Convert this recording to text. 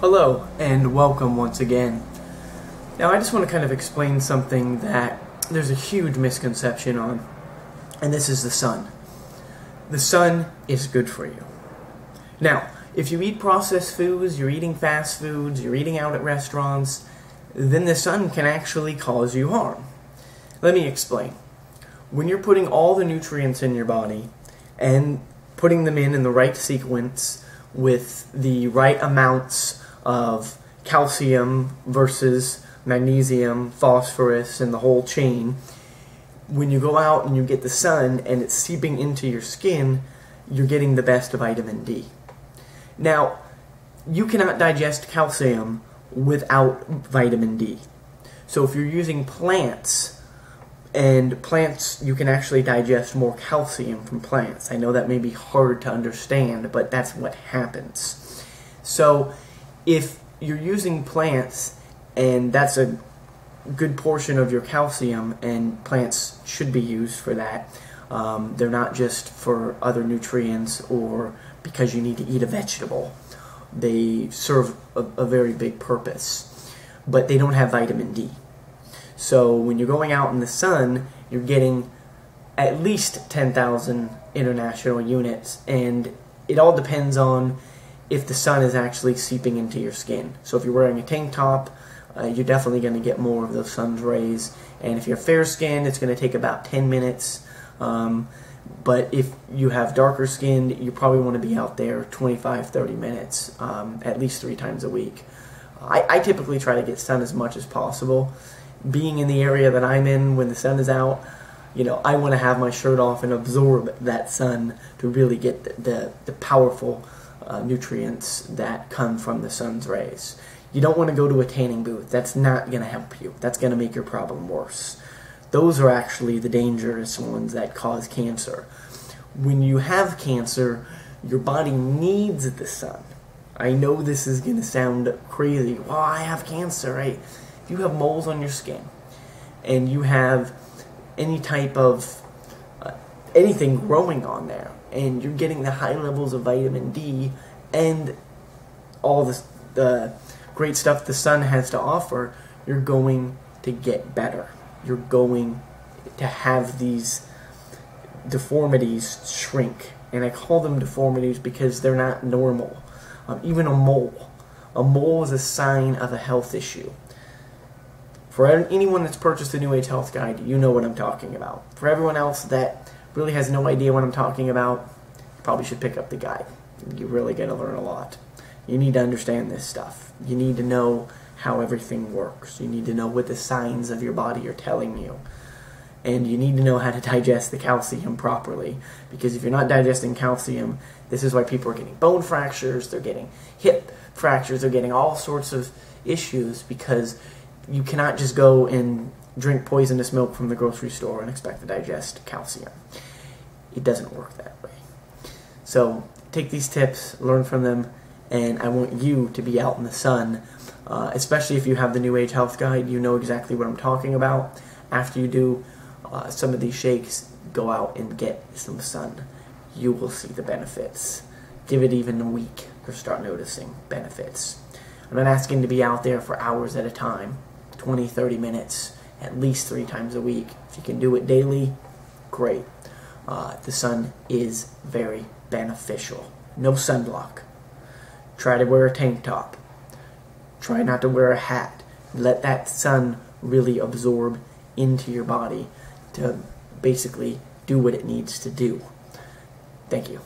Hello, and welcome once again. Now I just want to kind of explain something that there's a huge misconception on, and this is the sun. The sun is good for you. Now, if you eat processed foods, you're eating fast foods, you're eating out at restaurants, then the sun can actually cause you harm. Let me explain. When you're putting all the nutrients in your body and putting them in the right sequence with the right amounts of calcium versus magnesium, phosphorus, and the whole chain, when you go out and you get the sun and it's seeping into your skin, you're getting the best vitamin D. Now, you cannot digest calcium without vitamin D. So if you're using plants, and plants, you can actually digest more calcium from plants. I know that may be hard to understand, but that's what happens. So if you're using plants, and that's a good portion of your calcium, and plants should be used for that. They're not just for other nutrients or because you need to eat a vegetable. They serve a very big purpose, but they don't have vitamin D. So when you're going out in the sun, you're getting at least 10,000 international units, and it all depends on if the sun is actually seeping into your skin. So if you're wearing a tank top, you're definitely going to get more of those sun's rays. And if you're fair-skinned, it's going to take about 10 minutes. But if you have darker skin, you probably want to be out there 25-30 minutes, at least 3 times a week. I typically try to get sun as much as possible. Being in the area that I'm in when the sun is out, I want to have my shirt off and absorb that sun to really get the powerful nutrients that come from the sun's rays. You don't want to go to a tanning booth. That's not going to help you. That's going to make your problem worse. Those are actually the dangerous ones that cause cancer. When you have cancer, your body needs the sun. I know this is going to sound crazy. Well, I have cancer, right? If you have moles on your skin and you have any type of anything growing on there, and you're getting the high levels of vitamin D and all the great stuff the sun has to offer, you're going to get better. You're going to have these deformities shrink. And I call them deformities because they're not normal. Even a mole. A mole is a sign of a health issue. For anyone that's purchased the New Age Health Guide, you know what I'm talking about. For everyone else that really has no idea what I'm talking about, you probably should pick up the guide. You're really going to learn a lot. You need to understand this stuff. You need to know how everything works. You need to know what the signs of your body are telling you. And you need to know how to digest the calcium properly. Because if you're not digesting calcium, this is why people are getting bone fractures, they're getting hip fractures, they're getting all sorts of issues, because you cannot just go and drink poisonous milk from the grocery store and expect to digest calcium. It doesn't work that way. So take these tips, learn from them, and I want you to be out in the sun, especially if you have the New Age Health Guide. You know exactly what I'm talking about. After you do some of these shakes, go out and get some sun. You will see the benefits. Give it even a week to start noticing benefits. I'm not asking to be out there for hours at a time, 20-30 minutes, at least 3 times a week. If you can do it daily, great. The sun is very beneficial. No sunblock. Try to wear a tank top. Try not to wear a hat. Let that sun really absorb into your body to basically do what it needs to do. Thank you.